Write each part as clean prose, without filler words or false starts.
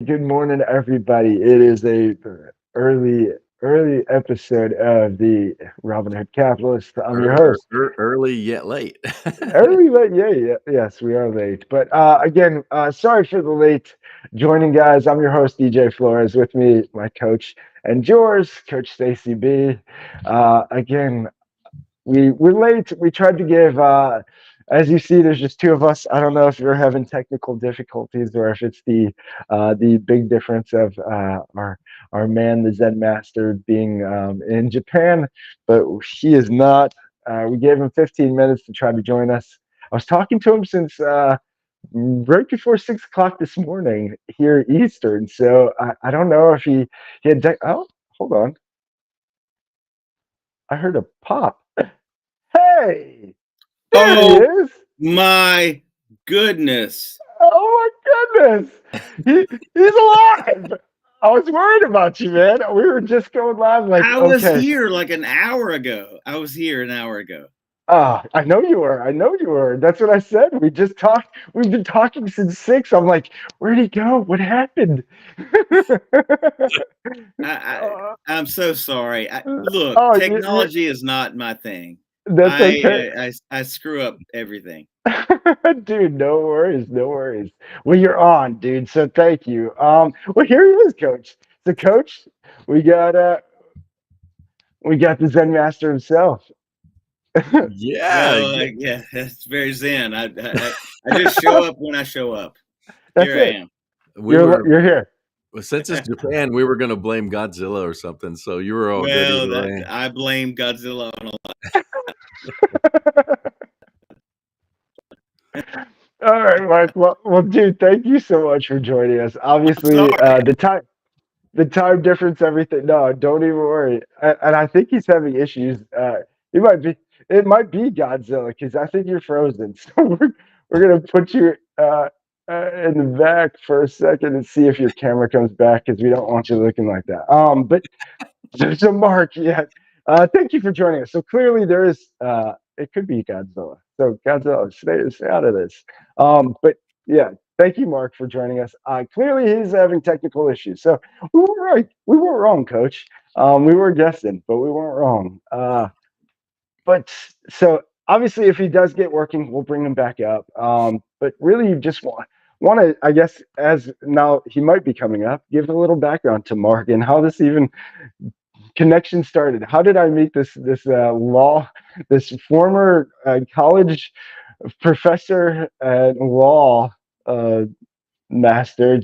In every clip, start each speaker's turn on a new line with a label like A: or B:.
A: Good morning, everybody. It is a early, early episode of the Robinhood Capitalists. I'm your host.
B: Early yet late.
A: Early, late, yeah, yes, we are late. But again, sorry for the late joining, guys. I'm your host, DJ Flores. With me, my coach and yours, Coach Stacey B. Again, we're late. We tried to give as you see, there's just two of us. I don't know if you're having technical difficulties or if it's the big difference of our man, the Zen Master, being in Japan, but he is not. We gave him 15 minutes to try to join us. I was talking to him since right before 6 o'clock this morning here Eastern. So I don't know if he had. Oh, hold on. I heard a pop. Hey, there he
C: Oh
A: is.
C: my goodness.
A: Oh my goodness. He's alive. I was worried about you, man. We were just going live like,
C: I was
A: okay.
C: here like an hour ago. I was here an hour ago.
A: I know you were. I know you were. That's what I said. We just talked. We've been talking since 6. I'm like, where'd he go? What happened?
C: I, I
A: uh,
C: I'm so sorry. Look,
A: oh,
C: technology is not my thing.
A: that's okay.
C: I screw up everything.
A: Dude, no worries, no worries. Well, you're on, dude. So thank you. Well, here he is, Coach. So, Coach, we got uh, we got the Zen Master himself.
B: Yeah,
C: Well, yeah, that's very zen. I just show up when I show up.
A: That's
C: Here I
A: it.
C: am.
B: we were
A: You're here.
B: since it's Japan, we were gonna blame Godzilla or something, so you were all good
C: Well,
B: either way.
C: I blame Godzilla on a lot.
A: All right, Mark. Well, dude, thank you so much for joining us.
C: I'm sorry.
A: Obviously, the time difference, everything. No, don't even worry. And I think he's having issues. It might be, it might be Godzilla because I think you're frozen. So we're gonna put you in the back for a second and see if your camera comes back because we don't want you looking like that. But so Mark, yeah, thank you for joining us. So clearly there is, it could be Godzilla. So Godzilla, stay out of this. But yeah, thank you, Mark, for joining us. Clearly he's having technical issues. So we were right. We weren't wrong, Coach. We were guessing, but we weren't wrong. But so obviously, if he does get working, we'll bring him back up. But really, you just want to, I guess, as now he might be coming up, give a little background to Mark and how this even connection started. How did I meet this former college professor and law uh, master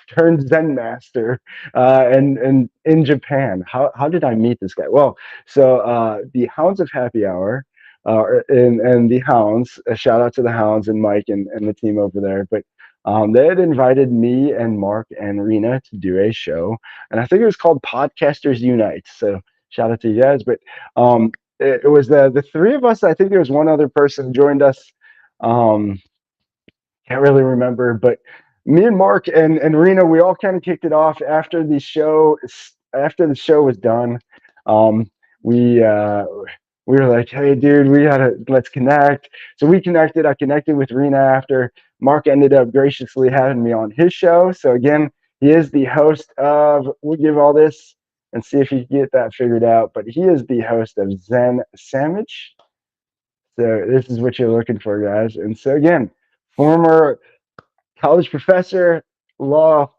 A: turned Zen master, and in Japan? How did I meet this guy? Well, so the Hounds of Happy Hour. And the Hounds, a shout out to the Hounds and Mike and the team over there. But they had invited me and Mark and Rena to do a show, and I think it was called Podcasters Unite. So shout out to you guys. But it was the three of us. I think there was one other person joined us. Um, can't really remember, but me and Mark and Rena, we all kind of kicked it off after the show. After the show was done, um, we uh, we were like, "Hey, dude, let's connect." So we connected. I connected with Rena after. Mark ended up graciously having me on his show. So again, he is the host of. We'll give all this and see if you can get that figured out. But he is the host of Zen Sandwich. So this is what you're looking for, guys. And so again, former college professor, law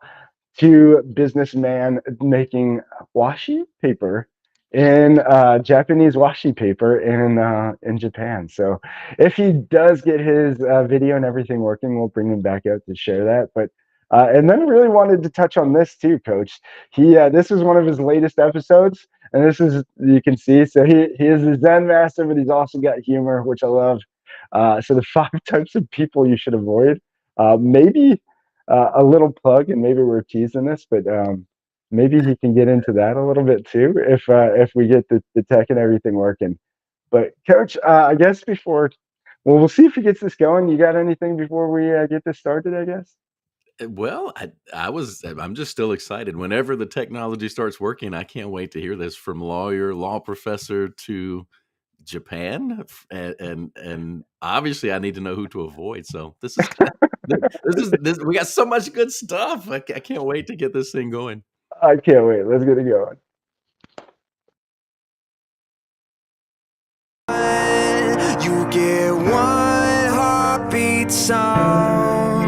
A: to businessman making washi paper in Japanese washi paper in Japan. So if he does get his video and everything working, we'll bring him back out to share that. But and then really wanted to touch on this too, Coach. This was one of his latest episodes, and this is you can see. So he is a Zen master, but he's also got humor, which I love. So the 5 types of people you should avoid. Maybe a little plug, and maybe we're teasing this, but maybe he can get into that a little bit too if we get the tech and everything working. But Coach, I guess we'll see if he gets this going. You got anything before we get this started? I guess.
B: Well, I'm just still excited. Whenever the technology starts working, I can't wait to hear this from law professor to Japan, and obviously I need to know who to avoid. So this is kind of, this we got so much good stuff. I can't wait to get this thing going.
A: I can't wait. Let's get it going.
D: You get one heartbeat song.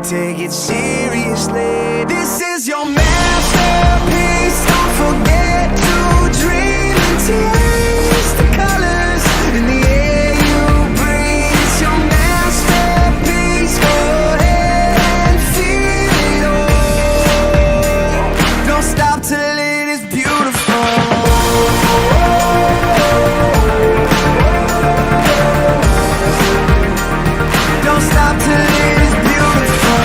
D: Take it seriously. This is your masterpiece. Don't forget to dream and taste the colors in the air you breathe. It's your masterpiece. Go ahead and feel it all. Don't stop till it is beautiful. Don't stop till it is beautiful.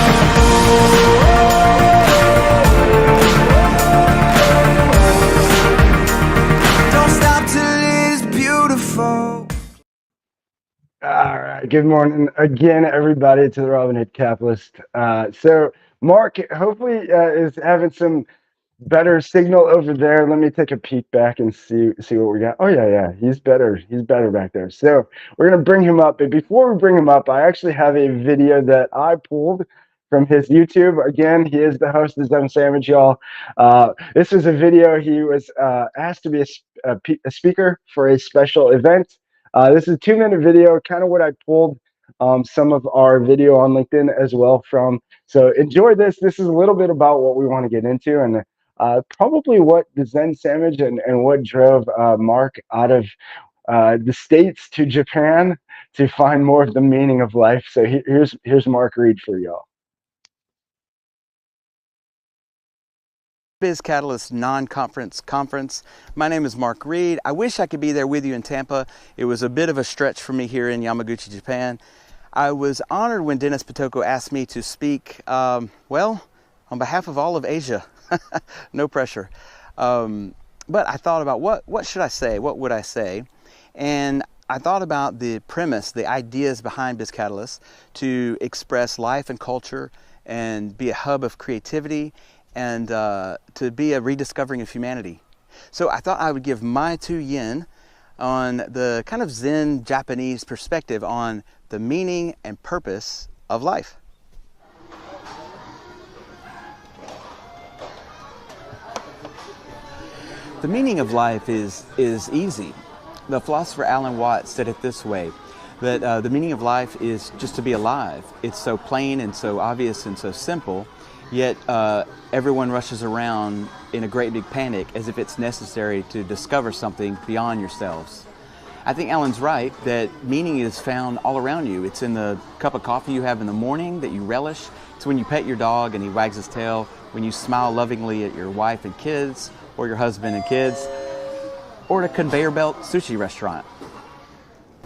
D: Don't stop till it is beautiful.
A: All right. Good morning again, everybody, to the Robinhood Capitalist. So Mark hopefully is having some better signal over there. Let me take a peek back and see what we got. Oh yeah, he's better. He's better back there. So we're gonna bring him up. But before we bring him up, I actually have a video that I pulled from his YouTube. Again, he is the host of Zen Sandwich, y'all. This is a video. He was asked to be a speaker for a special event. This is a 2-minute video, kind of what I pulled some of our video on LinkedIn as well from. So enjoy this. This is a little bit about what we want to get into, and probably what the Zen Sandwich and what drove Mark out of the States to Japan to find more of the meaning of life. So here's Mark Reid for y'all.
E: Biz Catalyst non-conference conference. My name is Mark Reid. I wish I could be there with you in Tampa. It was a bit of a stretch for me here in Yamaguchi, Japan. I was honored when Dennis Pitoko asked me to speak, well, on behalf of all of Asia. No pressure. But I thought about what should I say? What would I say? And I thought about the premise, the ideas behind Biz Catalyst to express life and culture and be a hub of creativity and to be a rediscovering of humanity. So I thought I would give my 2 yen on the kind of Zen Japanese perspective on the meaning and purpose of life. The meaning of life is easy. The philosopher Alan Watts said it this way, that the meaning of life is just to be alive. It's so plain and so obvious and so simple, yet everyone rushes around in a great big panic as if it's necessary to discover something beyond yourselves. I think Alan's right that meaning is found all around you. It's in the cup of coffee you have in the morning that you relish. It's when you pet your dog and he wags his tail, when you smile lovingly at your wife and kids, or your husband and kids, or at a conveyor belt sushi restaurant.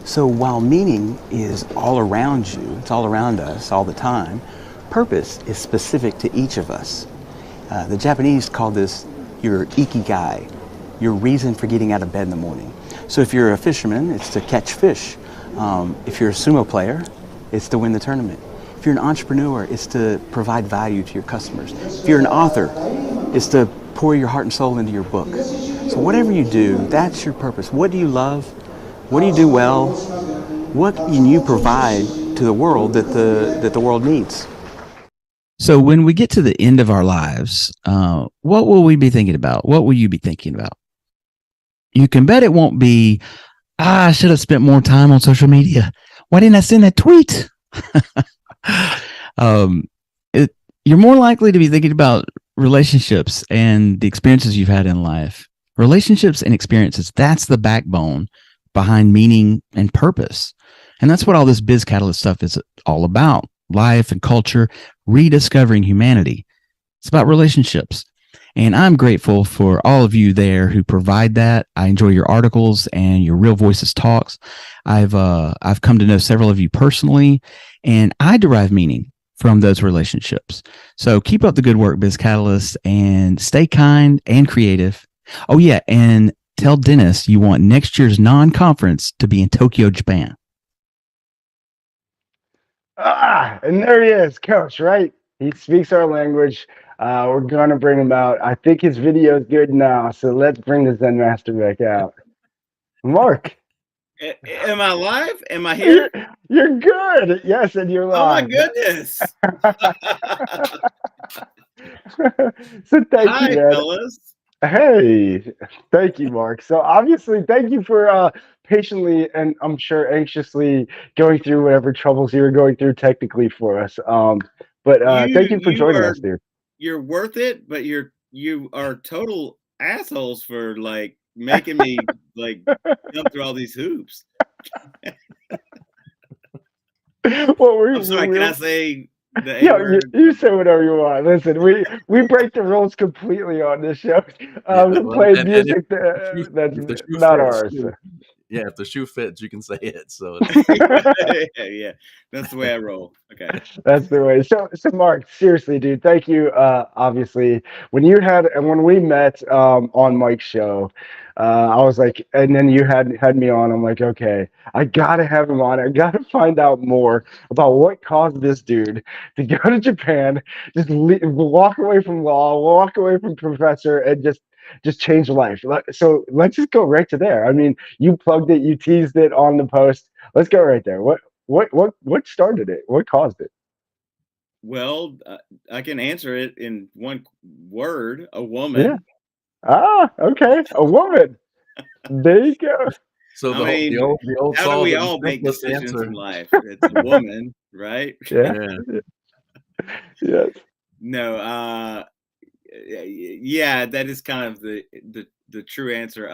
E: So while meaning is all around you, it's all around us all the time, purpose is specific to each of us. The Japanese call this your ikigai, your reason for getting out of bed in the morning. So if you're a fisherman, it's to catch fish. If you're a sumo player, it's to win the tournament. If you're an entrepreneur, it's to provide value to your customers. If you're an author, it's to pour your heart and soul into your book. So whatever you do, that's your purpose. What do you love? What do you do well? What can you provide to the world that the world needs?
F: So when we get to the end of our lives, what will we be thinking about? What will you be thinking about? You can bet it won't be, I should have spent more time on social media. Why didn't I send that tweet? You're more likely to be thinking about relationships and the experiences you've had in life. Relationships and experiences, that's the backbone behind meaning and purpose. And that's what all this Biz Catalyst stuff is all about. Life and culture, rediscovering humanity. It's about relationships. And I'm grateful for all of you there who provide that. I enjoy your articles and your Real Voices talks. I've come to know several of you personally, and I derive meaning from those relationships. So keep up the good work, Biz Catalyst, and stay kind and creative. Oh yeah, and tell Dennis you want next year's non-conference to be in Tokyo, Japan.
A: And there he is, Coach, right? He speaks our language. We're going to bring him out. I think his video is good now, so let's bring the Zen Master back out. Mark.
C: Am I live? Am I
A: You're,
C: here?
A: you're good. Yes, and you're
C: Oh my
A: live.
C: goodness.
A: So thank you,
C: Hi,
A: man.
C: fellas.
A: Hey, thank you, Mark. So obviously, thank you for patiently and I'm sure anxiously going through whatever troubles you were going through technically for us. But thank you for
C: You
A: joining
C: are
A: us, dude.
C: you're worth it, but you are total assholes for like making me like jump through all these hoops.
A: Well, we
C: I'm sorry, can
A: we
C: I say the A
A: yeah, you,
C: word?
A: you say whatever you want. Listen, we break the rules completely on this show.
B: Yeah,
A: We
B: well,
A: play
B: and
A: music that's
B: if the shoe
A: not
B: fits,
A: ours.
B: yeah, if the shoe fits, you can say it. So it's
C: Yeah, that's the way I roll. Okay.
A: That's the way. So Mark, seriously, dude, thank you. Obviously, when you had and when we met on Mike's show, I was like, and then you had me on. I'm like, okay, I gotta have him on. I gotta find out more about what caused this dude to go to Japan, walk away from law, walk away from professor, and just change life. So let's just go right to there. I mean, you plugged it, you teased it on the post. Let's go right there. What started it? What caused it?
C: Well, I can answer it in one word: a
A: Yeah.
C: woman.
A: Ah, okay. A woman. There you go.
B: so
C: I
B: the
C: mean,
B: old
C: how do we
B: solvent
C: all make
B: simplest
C: decisions in
B: answer.
C: life? It's a woman, right?
A: Yeah.
B: Yeah.
A: Yes.
C: No, yeah, that is kind of the true answer.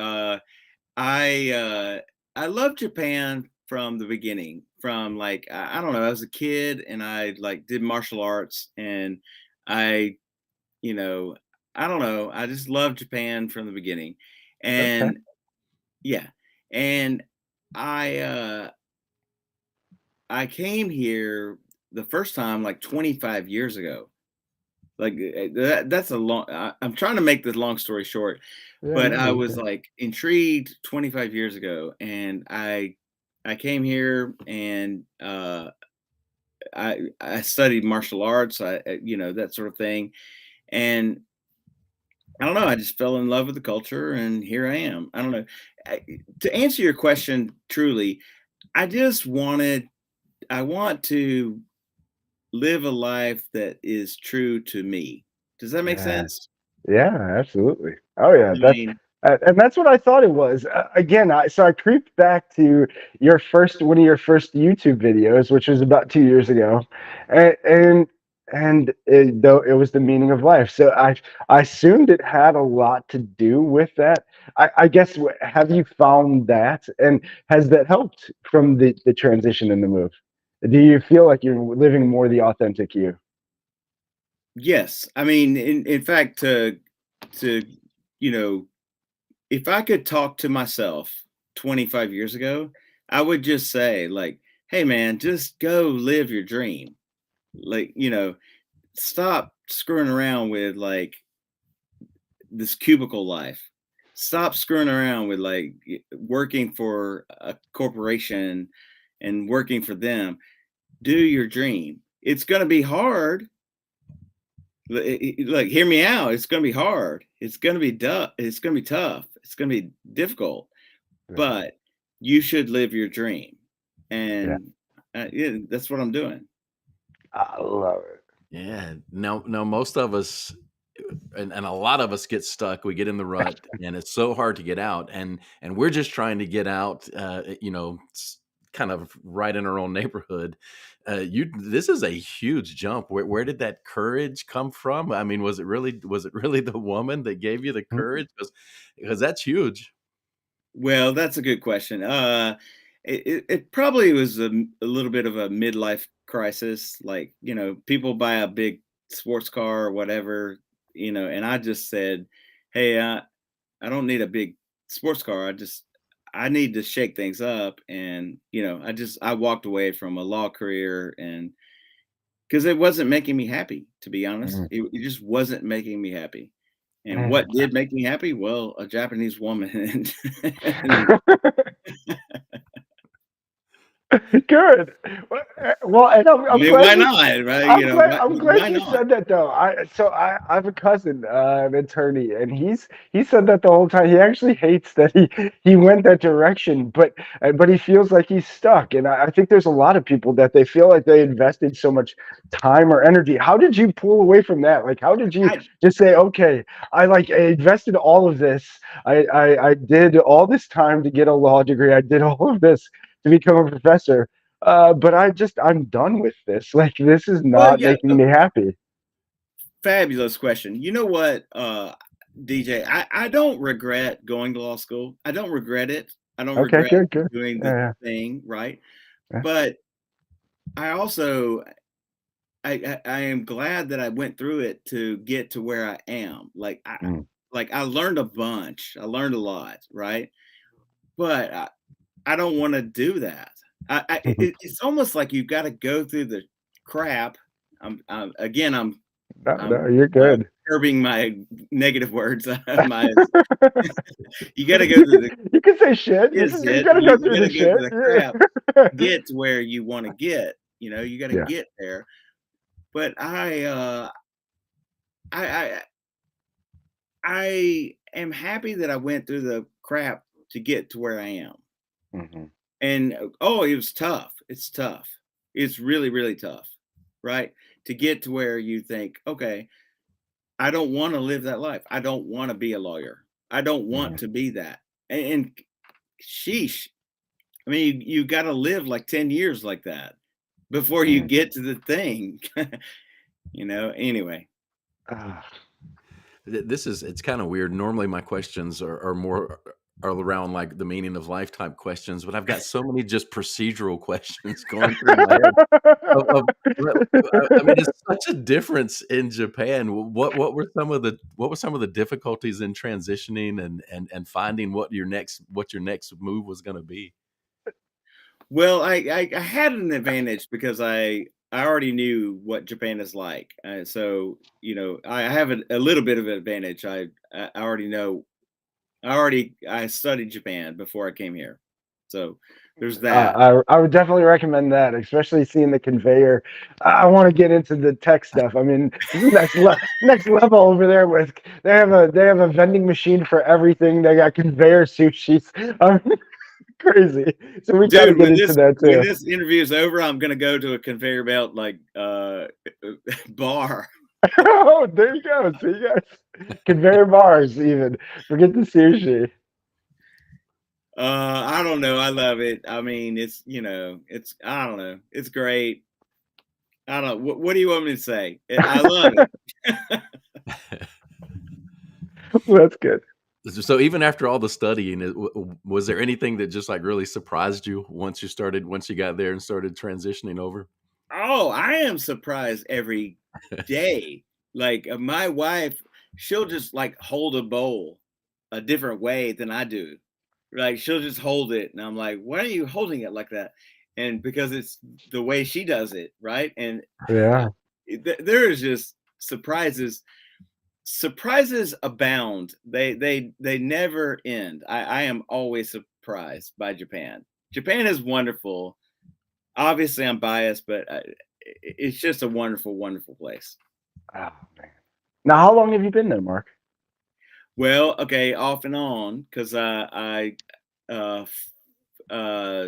C: I I love Japan from the beginning. From like I don't know, I was a kid and I like did martial arts and I you know I don't know, I just loved Japan from the beginning,
A: Okay.
C: and yeah, and I I came here the first time like 25 years ago. Like that's a long. I'm trying to make this long story short,
A: Yeah,
C: but
A: no,
C: I
A: you're
C: was
A: good.
C: like intrigued 25 years ago, and I came here and I studied martial arts, you know, that sort of thing, and I don't know, I just fell in love with the culture, and here I am. I don't know. I, to answer your question truly, I just wanted I want to live a life that is true to me. Does that make
A: Yeah.
C: sense?
A: Yeah, absolutely. Oh yeah,
C: I
A: that's
C: mean,
A: and that's what I thought it was. Again, I creeped back to your first one of your first YouTube videos, which was about 2 years ago, and though it was the meaning of life. So I assumed it had a lot to do with that. I guess have you found that, and has that helped from the transition and the move? Do you feel like you're living more the authentic you?
C: yes. I mean, in fact, to you know, if I could talk to myself 25 years ago, I would just say like, "Hey man, just go live your dream." Like, you know, stop screwing around with like this cubicle life. Stop screwing around with like working for a corporation and working for them. Do your dream. It's going to be hard. Like, hear me out. It's going to be hard. It's going to be It's going to be tough. It's going to be difficult,
A: Yeah.
C: but you should live your dream.
A: Yeah,
C: And yeah, that's what I'm doing.
A: I love it.
B: Yeah. Now most of us and a lot of us get stuck. We get in the rut and it's so hard to get out. And we're just trying to get out kind of right in our own neighborhood. You this is a huge jump. Where did that courage come from? I mean, was it really the woman that gave you the courage? Because that's huge.
C: Well, that's a good question. It probably was a little bit of a midlife crisis. Like, you know, people buy a big sports car or whatever, you know, and I just said, hey, I don't need a big sports car. I need to shake things up. And, you know, I walked away from a law career and because it wasn't making me happy, to be honest.
A: Mhm.
C: It just wasn't making me happy. And
A: Man.
C: what did make me happy? Well, a Japanese woman. And
A: Good. Well, and
C: I
A: I'm
C: mean,
A: glad
C: why
A: you.
C: not? Right?
A: I'm glad. I'm glad
C: Why
A: you
C: not?
A: said that though. I have a cousin, an attorney, and he said that the whole time. He actually hates that he went that direction, but he feels like he's stuck. And I think there's a lot of people that they feel like they invested so much time or energy. How did you pull away from that? Like, how did you
C: I
A: just say, okay, I invested all of this. I did all this time to get a law degree. I did all of this to become a professor. But I'm done with this. Like this is
C: well,
A: not
C: yeah.
A: making me happy.
C: Fabulous question. You know what, DJ? I don't regret going to law school. I don't regret it. I don't
A: Okay,
C: regret
A: good, good.
C: doing the
A: Yeah,
C: thing, right?
A: yeah.
C: But I also I am glad that I went through it to get to where I am.
A: Mm.
C: Like I learned a bunch. I learned a lot, right? But I don't want to do that. It's almost like you've got to go through the crap. Again,
A: No,
C: I'm
A: no, you're good.
C: curbing my negative words. My you got to go through the
A: You can say shit.
C: is
A: You
C: it
A: gotta go
C: you
A: through
C: got
A: the
C: to go
A: shit.
C: through the crap
A: Yeah.
C: to get to where you want to get. You know, you got to
A: Yeah.
C: get there. But I I am happy that I went through the crap to get to where I am.
A: Mhm.
C: And oh, it was tough. It's tough. It's really, really tough, right? To get to where you think, okay, I don't want to live that life. I don't want to be a lawyer. I don't want
A: Mhm.
C: to be that. And sheesh, I mean, you got to live like 10 years like that before you
A: Mhm.
C: get to the thing, anyway.
A: Ah,
B: This is it's kind of weird. Normally, my questions are more are around like the meaning of life type questions, but I've got so many just procedural questions going through my head. I mean, it's such a difference in Japan. What were some of the difficulties in transitioning and finding what your next move was going to be?
C: Well, I had an advantage because I already knew what Japan is like, so I have a little bit of an advantage. I already know. I studied Japan before I came here, so there's that.
A: I would definitely recommend that, especially seeing the conveyor. I want to get into the tech stuff. I mean, this is next level over there. With they have a vending machine for everything. They got conveyor sushis. I mean, crazy. So we got to
C: Dude,
A: get into that
C: when
A: too.
C: this interview is over, I'm gonna go to a conveyor belt like bar.
A: Oh, there you go. See, you guys, conveyor bars. Even forget the sushi.
C: I don't know. I love it. I mean, it's I don't know. It's great. I don't know. What do you want me to say? I love it.
A: That's good.
B: So even after all the studying, was there anything that just like really surprised you once you got there and started transitioning over?
C: Oh, I am surprised every day. Like my wife, she'll just like hold a bowl a different way than I do. Like she'll just hold it, and I'm like, "Why are you holding it like that?" And because it's the way she does it, right? And
A: Yeah.
C: there is just surprises. Surprises abound. They never end. I am always surprised by Japan. Japan is wonderful. Obviously, I'm biased, but it's just a wonderful, wonderful place.
A: Oh man. Now, how long have you been there, Mark?
C: Well, okay, off and on, because uh, f- uh,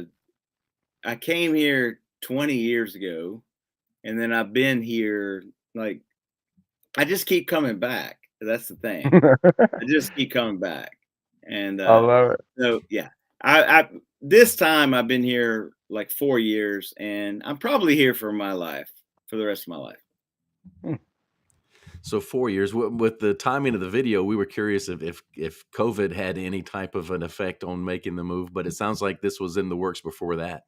C: I came here 20 years ago, and then I've been here like I just keep coming back. That's the thing. I just keep coming back, and
A: I love it.
C: so yeah, I this time I've been here like 4 years, and I'm probably here for my life for the rest of my life.
A: Hmm.
B: So 4 years with the timing of the video, we were curious if COVID had any type of an effect on making the move, but it sounds like this was in the works before that.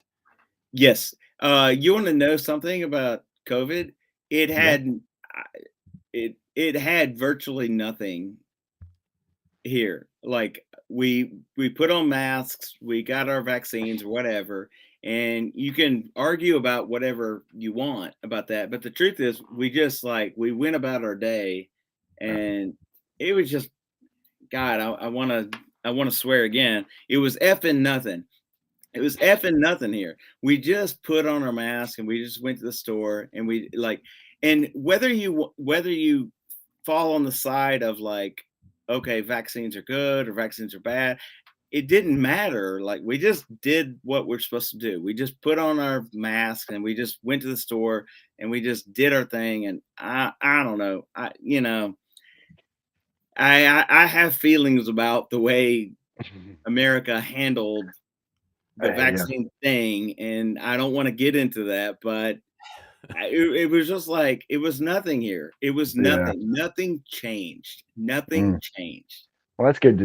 C: Yes. You want to know something about COVID? It
A: Yeah.
C: had it had virtually nothing here. Like we put on masks, we got our vaccines, whatever, and you can argue about whatever you want about that. But the truth is, we just like we went about our day,
A: Yeah.
C: and it was just God. I want to swear again. It was effing nothing. It was effing nothing here. We just put on our mask and we just went to the store and we like, and whether you fall on the side of like, okay, vaccines are good or vaccines are bad, it didn't matter. Like we just did what we're supposed to do. We just put on our mask and we just went to the store and we just did our thing. And I don't know. I have feelings about the way America handled the
A: Yeah.
C: vaccine thing, and I don't want to get into that, but it was just like it was nothing here. It was
A: Yeah.
C: nothing. Nothing changed. Nothing changed.
A: Well, that's good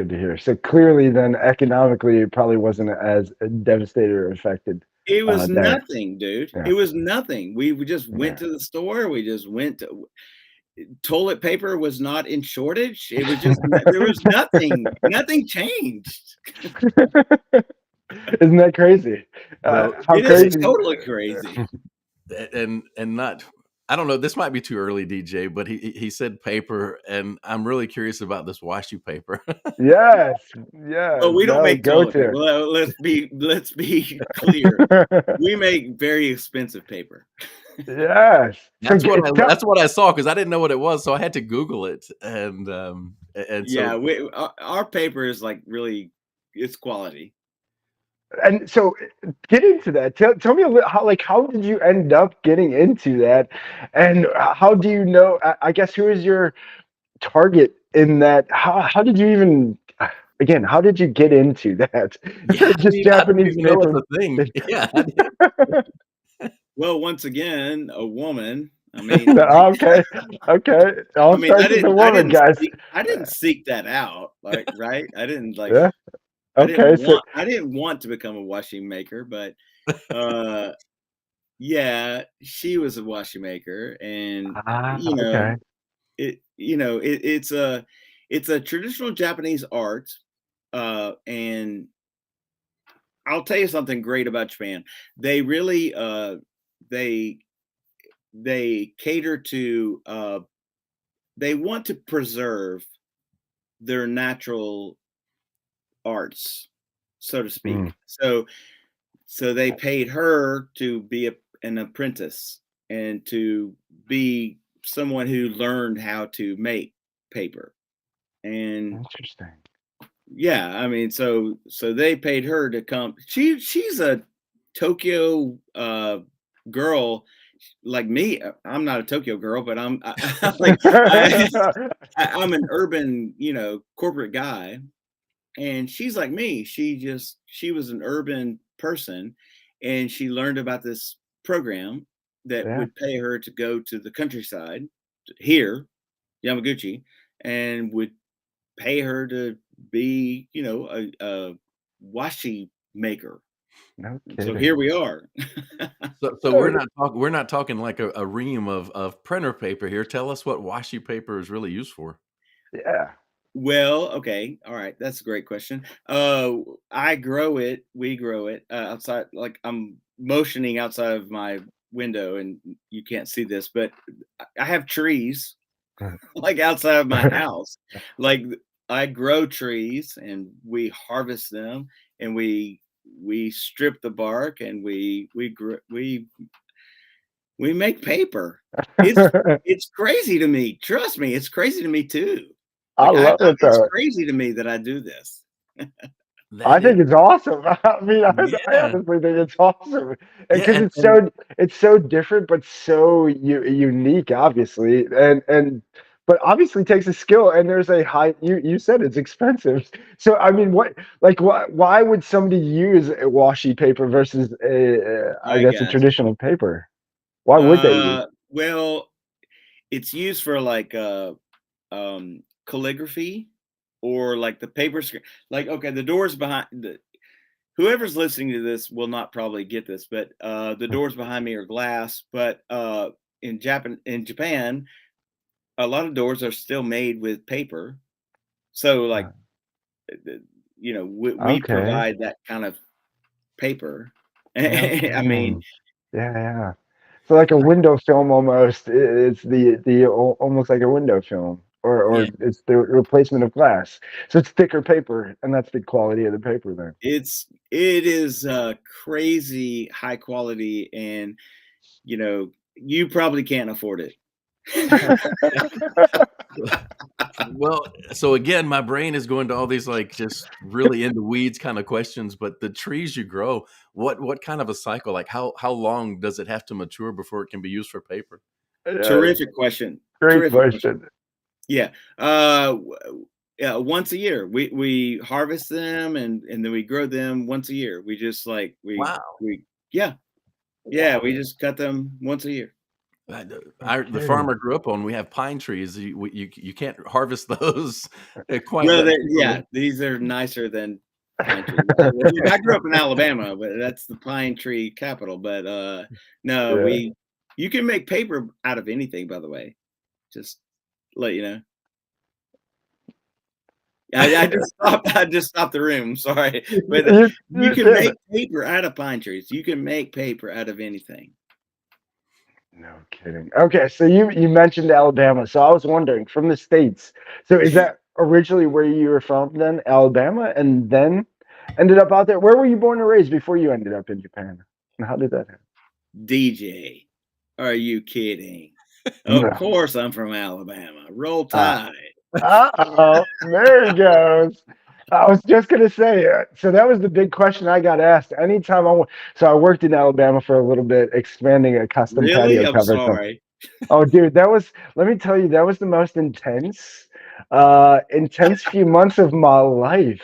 A: to hear. So clearly, then economically, it probably wasn't as devastated or affected.
C: It was
A: There.
C: nothing, dude.
A: Yeah.
C: It was nothing. We just went to the store. We just went to toilet paper was not in shortage. It was just there was nothing. Nothing changed.
A: Isn't that crazy?
B: Well,
A: How
C: It
A: crazy?
C: is totally crazy.
B: and not, I don't know, this might be too early, DJ, but he said paper, and I'm really curious about this washi paper.
A: Yes. Yeah.
C: Well, we don't
A: No,
C: make
A: go
C: toilet paper.
A: to.
C: Well, let's be clear. We make very expensive paper.
A: Yes. So
B: That's what I saw, because I didn't know what it was, so I had to Google it. And
C: Yeah,
B: so
C: our paper is like really, it's quality.
A: and so get into that. Tell me a little how did you end up getting into that, and how do you know? I guess who is your target in that? How did you even? Again, how did you get into that?
B: yeah,
A: Just
B: I didn't
A: Japanese
B: even know
A: paper.
B: it's a thing. Yeah,
C: Well, once again, a woman. I mean,
A: Okay. It all
C: I mean,
A: starts with a woman, guys.
C: I didn't seek that out, like, right? I didn't like,
A: Yeah. Okay. So
C: I didn't want to become a washing maker, but, yeah, she was a washing maker, and you know,
A: okay.
C: it's a traditional Japanese art, and I'll tell you something great about Japan. They really, they they cater to, they want to preserve their natural arts, so to speak. So they paid her to be an apprentice and to be someone who learned how to make paper. And
A: Interesting.
C: yeah, I mean, so they paid her to come. She's a Tokyo girl like me. I'm not a Tokyo girl, but I'm I'm an urban, corporate guy. And she's like me. She was an urban person, and she learned about this program that
A: Yeah.
C: would pay her to go to the countryside here, Yamaguchi, and would pay her to be, a washi maker.
A: No
C: So
A: kidding.
C: here we are.
B: so we're not talking like a ream of printer paper here. Tell us what washi paper is really used for.
A: Yeah.
C: Well, okay. All right. That's a great question. I grow it. We grow it outside. Like I'm motioning outside of my window and you can't see this, but I have trees like outside of my house. Like I grow trees and we harvest them and we strip the bark and we make paper. It's crazy to me. Trust me, it's crazy to me too.
A: I
C: Like
A: love it
C: it's
A: though.
C: crazy to me that I do this.
A: I think it's awesome. I mean, I
B: Yeah.
A: honestly think it's awesome because
B: Yeah,
A: it's so different, but so unique, obviously, and but obviously takes a skill. And there's a high. You said it's expensive. So I mean, why would somebody use a washi paper versus I
C: I
A: guess a
C: got
A: traditional paper? Why would they use?
C: well, it's used for like calligraphy or like the paper screen. Like okay, the doors behind whoever's listening to this will not probably get this, but the doors behind me are glass. But in Japan, a lot of doors are still made with paper. So like, we
A: Okay.
C: provide that kind of paper.
A: No
C: I mean,
A: kidding. Yeah. So like a window film almost. It's the almost like a window film. or
B: Yeah.
A: it's the replacement of glass. So it's thicker paper, and that's the quality of the paper then.
C: It is crazy high quality, and you probably can't afford it.
B: Well, so again, my brain is going to all these like just really in the weeds kind of questions. But the trees you grow, what kind of a cycle? Like how long does it have to mature before it can be used for paper?
C: Terrific question.
A: Great
C: Terrific question.
A: question.
C: Yeah. Yeah, once a year. We harvest them and then we grow them once a year. We just like
B: Wow.
C: yeah. Yeah, we just cut them once a year.
B: The farm I grew up on, we have pine trees. You can't harvest those quite
C: Well,
B: that
C: yeah,
B: frequently.
C: these are nicer than pine trees. Look, I grew up in Alabama, but that's the pine tree capital. But no,
A: Yeah.
C: you can make paper out of anything, by the way. Just let you know. I just stopped the room. Sorry, but you can
A: Yeah.
C: make paper out of pine trees. You can make paper out of anything.
A: No kidding. Okay, so you mentioned Alabama, so I was wondering from the States. So is that originally where you were from then, Alabama, and then ended up out there? Where were you born and raised before you ended up in Japan? And how did that happen?
C: DJ, are you kidding? Of
A: No.
C: course, I'm from Alabama. Roll
A: Ah.
C: Tide.
A: Uh-oh, there he goes. I was just gonna say, so that was the big question I got asked. Anytime so I worked in Alabama for a little bit, expanding a custom
C: Really?
A: patio
C: I'm
A: cover company.
C: sorry.
A: Oh, dude, let me tell you, that was the most intense few months of my life.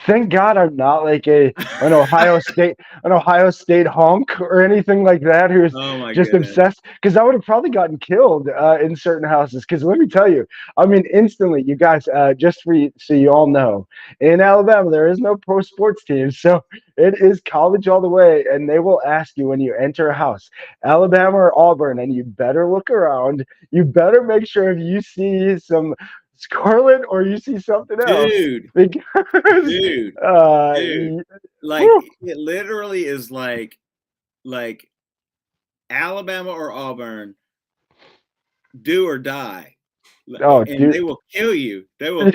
A: Thank God I'm not like an Ohio State honk or anything like that who's
C: Oh my
A: just
C: goodness.
A: obsessed, because I would have probably gotten killed in certain houses. Because let me tell you, I mean, instantly, you guys, just so you all know, in Alabama, there is no pro sports team. So it is college all the way. And they will ask you when you enter a house, Alabama or Auburn, and you better look around. You better make sure if you see some scarlet or you see something else,
C: Dude,
A: because
C: dude,
A: uh,
C: dude.
A: y-
C: Like
A: whew.
C: it literally is like Alabama or Auburn, do or die.
A: Oh,
C: And
A: dude.
C: they will kill you. They will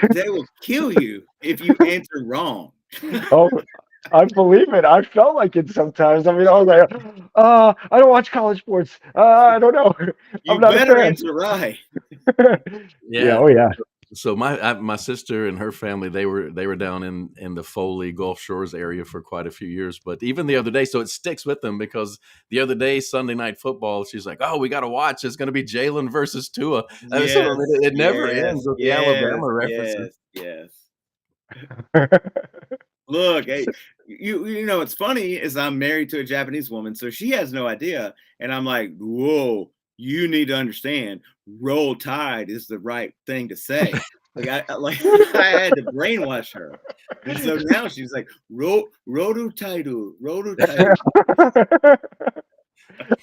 C: kill you if you answer wrong.
A: Oh, I believe it. I felt like it sometimes. I mean, I was like, I don't watch college sports. I don't know. I'm
C: You
A: not a
C: better
A: fan.
C: answer right.
A: Yeah.
B: Yeah.
A: Oh, yeah.
B: So my sister and her family, they were down in the Foley Gulf Shores area for quite a few years. But even the other day, so it sticks with them because the other day, Sunday night football, she's like, "Oh, we got to watch. It's going to be Jalen versus Tua." So I
C: Yes,
B: mean, it never
C: yes,
B: ends with the
C: yes,
B: Alabama references.
C: yes, yes. Look, hey, you know what's funny is I'm married to a Japanese woman, so she has no idea, and I'm like, whoa, you need to understand, roll tide is the right thing to say. Like I had to brainwash her, and so now she's like, rodu taidu.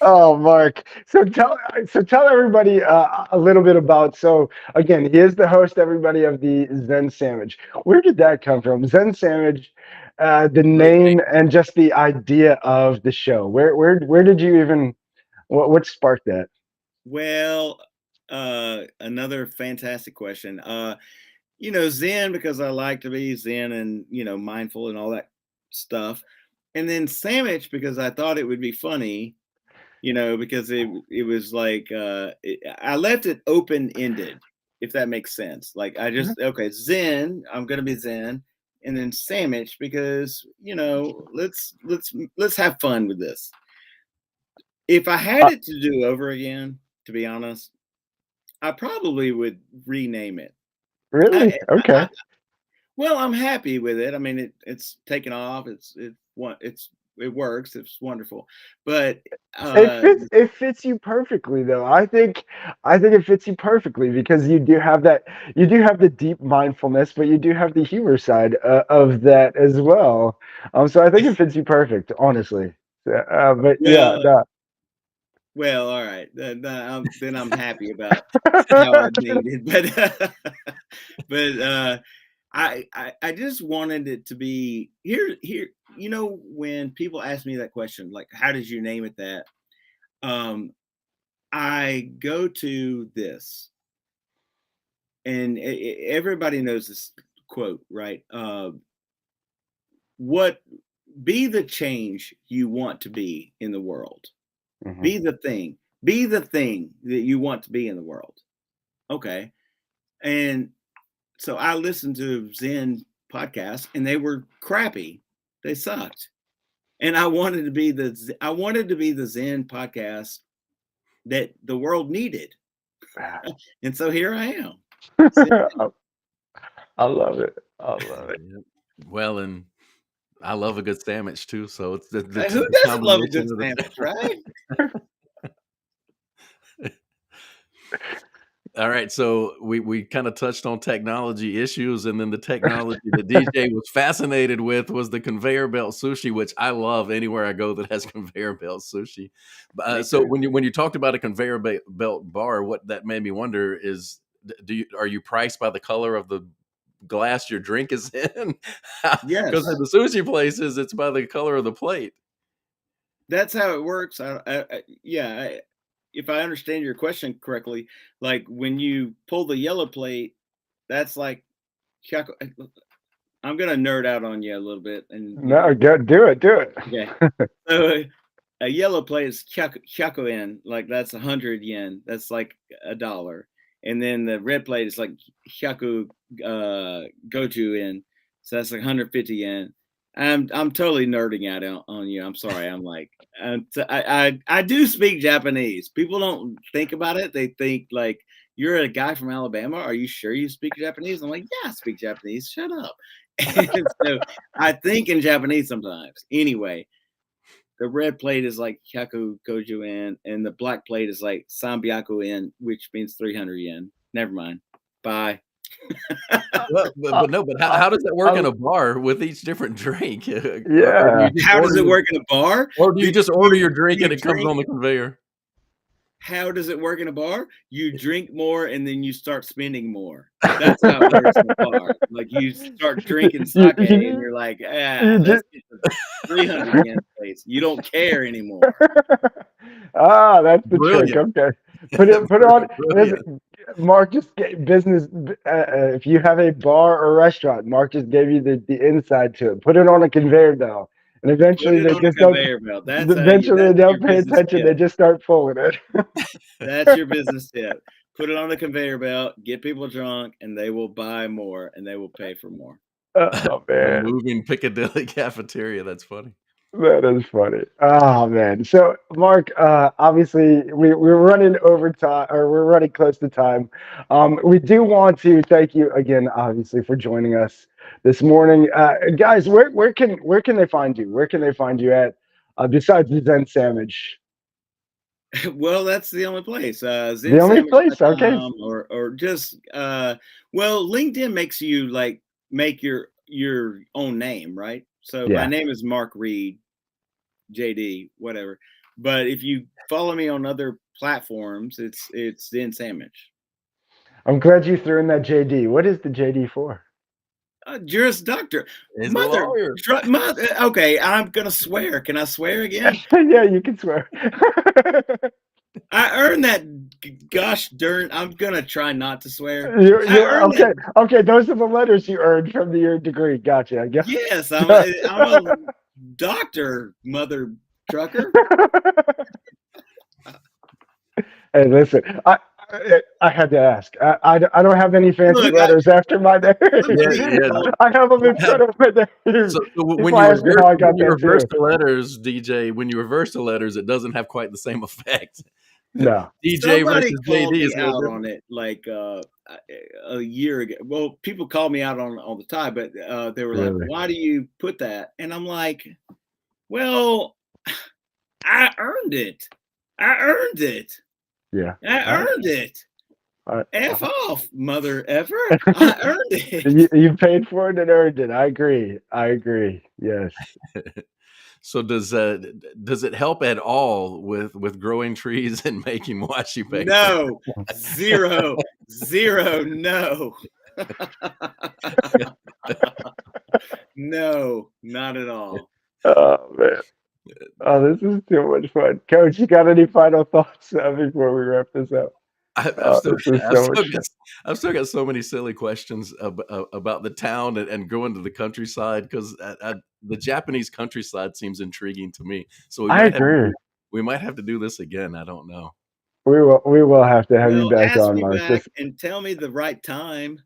A: Oh, Mark. So tell everybody a little bit about. So again, he is the host, everybody, of the Zen Sandwich. Where did that come from? Zen Sandwich, the
C: Great name.
A: name and just the idea of the show. Where did you even? What sparked that?
C: Well, another fantastic question. Zen because I like to be zen and mindful and all that stuff, and then sandwich because I thought it would be funny. Because it was like I left it open ended, if that makes sense. Like I just okay, Zen, I'm gonna be Zen, and then sandwich because let's have fun with this. If I had
A: Uh,
C: it to do over again, to be honest, I probably would rename it.
A: really?
C: I
A: Okay.
C: Well, I'm happy with it. I mean, it's taken off. It works. It's wonderful. But
A: It fits you perfectly though. I think it fits you perfectly because you do have the deep mindfulness, but you do have the humor side of that as well. So I think it fits you perfect, honestly. But yeah,
C: well,
A: no.
C: well, all right. Then I'm happy about how I named it. But I just wanted it to be here. When people ask me that question, like, how did you name it that? I go to this. and everybody knows this quote, right? Be the change you want to be in the world.
A: Mhm.
C: Be the thing that you want to be in the world. Okay. And so I listened to Zen podcasts and they were crappy. They sucked. And I wanted to be the Zen podcast that the world needed. And so here I am.
A: I love it. I love it.
B: Yeah. Well, and I love a good sandwich too. So it's the
C: Who doesn't love a good sandwich, right?
B: All right, so we kind of touched on technology issues, and then the technology that DJ was fascinated with was the conveyor belt sushi, which I love anywhere I go that has conveyor belt sushi. So when you talked about a conveyor belt bar, what that made me wonder is, are you priced by the color of the glass your drink is in?
C: Yes.
B: Because at the sushi places, it's by the color of the plate.
C: That's how it works. If I understand your question correctly, like when you pull the yellow plate, that's like, I'm gonna nerd out on you a little bit. And
A: No, do it.
C: Okay. So a yellow plate is hyaku-en, like that's 100 yen. That's like $1. And then the red plate is like hyaku goju-en. So that's like 150 yen. I'm totally nerding out on you. I'm sorry. I'm like, I do speak Japanese. People don't think about it. They think like, you're a guy from Alabama. Are you sure you speak Japanese? I'm like, yeah, I speak Japanese. Shut up. And so I think in Japanese sometimes. Anyway, the red plate is like hyaku goju-en, and the black plate is like sanbyaku-en, which means 300 yen. Never mind. Bye.
B: Well, but how does it work in a bar with each different drink?
A: Yeah.
C: How does it work in a bar?
B: Or do you just order your drink and it comes on the conveyor?
C: How does it work in a bar? You drink more and then you start spending more. That's how it works in a bar. Like you start drinking sake and you're like, let's get the 300 yen place. You don't care anymore.
A: That's the
B: Brilliant.
A: trick. Okay. Put it on. Mark just gave business. If you have a bar or restaurant, Mark just gave you the inside to it. Put it on a conveyor belt. And eventually they just don't. Eventually they don't pay attention. They just start pulling it.
C: That's your business tip. Put it on a conveyor belt, get people drunk, and they will buy more and they will pay for more.
A: Oh man!
B: A moving Piccadilly cafeteria. That's funny.
A: That is funny. Oh man! So Mark, obviously we're running over time, or we're running close to time. We do want to thank you again, obviously, for joining us this morning, guys. Where can they find you? Where can they find you at besides the Zen Sandwich?
C: Well, that's the only place.
A: The only place, okay.
C: Or just well, LinkedIn makes you like make your own name, right? So my name is Mark Reid, JD, whatever. But if you follow me on other platforms, it's Zen Sandwich.
A: I'm glad you threw in that JD. What is the JD for?
C: Juris Doctor.
B: He's a lawyer.
C: Okay, I'm gonna swear. Can I swear again?
A: Yeah, you can swear.
C: I earned that. Gosh darn! I'm gonna try not to swear.
A: Okay. Okay, those are the letters you earned from your degree. Gotcha. I guess.
C: Yes, I'm a doctor, mother trucker.
A: Hey, listen, I had to ask. I don't have any fancy letters after my name. I have them in front of me there.
B: So when you reverse the letters, DJ, when you reverse the letters, it doesn't have quite the same effect.
A: No.
C: DJ versus JD is out on it like a year ago. Well, people call me out on all the time, but they were like, "Why do you put that?" And I'm like, "Well, I earned it.
A: Yeah,
C: I earned it. F off, mother effer. I earned it.
A: You paid for it and earned it. I agree. Yes.
B: So does it help at all with growing trees and making washi paper?
C: No, zero, no. No, not at all.
A: Oh man. Oh, this is too much fun. Coach, you got any final thoughts before we wrap this up?
B: I've still,
A: This is
B: I've
A: so
B: still
A: much
B: got, I've still got so many silly questions about the town and going to the countryside because the Japanese countryside seems intriguing to me. So
A: I agree.
B: we might have to do this again. I don't know.
A: We will have to have you
C: Well,
A: back
C: ask
A: on,
C: me
A: Mark.
C: back and tell me the right time.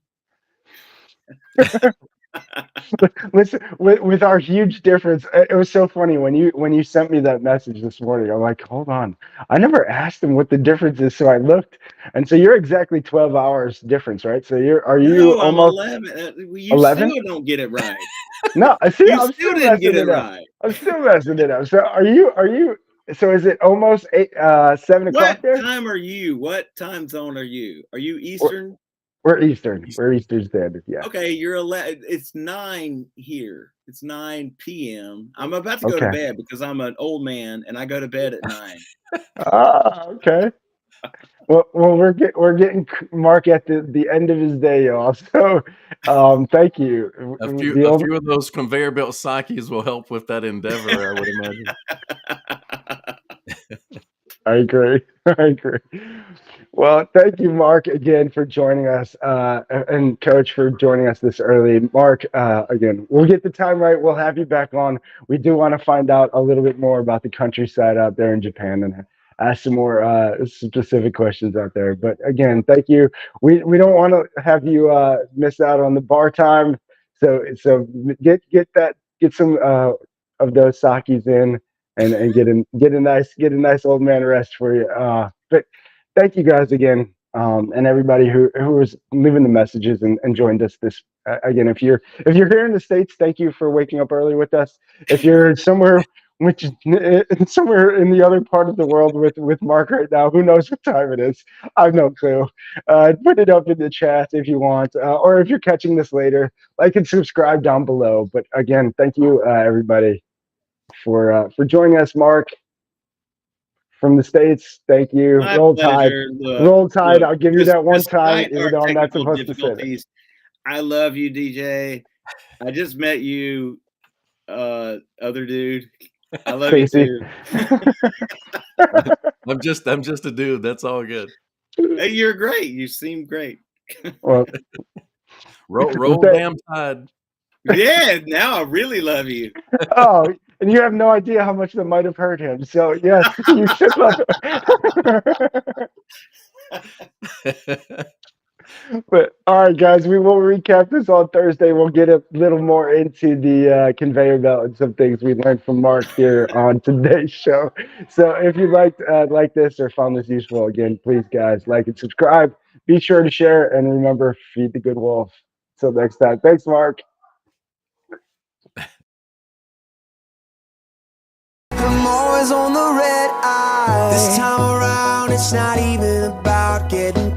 A: Listen, with our huge difference, it was so funny when you sent me that message this morning. I'm like, hold on, I never asked him what the difference is, so I looked, and so you're exactly 12 hours difference, right? So are you
C: No, I'm
A: almost
C: 11. You
A: 11?
C: still don't get it right.
A: No, I see.
C: You
A: I'm
C: still
A: still
C: didn't
A: messing
C: get it
A: it up.
C: right.
A: I'm still messing it up. So are you? So is it almost 7 o'clock
C: What
A: there?
C: time are you? What time zone are you? Are you
A: We're,
C: Eastern?
A: we're Eastern. We're Eastern Standard. Yeah.
C: Okay, you're 11. It's 9 here. It's 9 p.m. I'm about to go to
A: Okay.
C: bed because I'm an old man and I go to bed at 9.
A: Ah, okay. Well, we're getting Mark at the end of his day, y'all. So, thank you. The
B: A
A: only,
B: few of those conveyor belt sakis will help with that endeavor, I would imagine.
A: I agree. I agree. Well, thank you, Mark, again for joining us, and Coach for joining us this early. Mark, again, we'll get the time right. We'll have you back on. We do want to find out a little bit more about the countryside out there in Japan and ask some more specific questions out there. But again, thank you. We don't want to have you miss out on the bar time. So get some of those sakis in and get a nice old man rest for you. But thank you guys again, and everybody who was leaving the messages and joined us this again. If you're here in the States, thank you for waking up early with us. If you're somewhere somewhere in the other part of the world with Mark right now, who knows what time it is? I have no clue. Put it up in the chat if you want, or if you're catching this later, like and subscribe down below. But again, thank you everybody for joining us, Mark from the States. Thank you.
C: My
A: Roll Tide.
C: pleasure.
A: Roll Tide. I'll give you that one time,
C: Despite our
A: even though I'm not
C: technical
A: supposed to say that.
C: difficulties, I love you, DJ. I just met you, other dude. I love you
A: Stacey.
C: too.
B: I'm just a dude. That's all good.
C: Hey, you're great. You seem great.
A: Well,
B: Roll damn Tide.
C: Yeah, now I really love you.
A: oh, and you have no idea how much that might have hurt him. So yes, you should love it. But all right, guys, we will recap this on Thursday. We'll get a little more into the conveyor belt and some things we learned from Mark here on today's show. So if you like this or found this useful, again, please, guys, like and subscribe. Be sure to share and remember, feed the good wolf. Till next time. Thanks, Mark.
D: I'm always on the red eye. This time around, it's not even about getting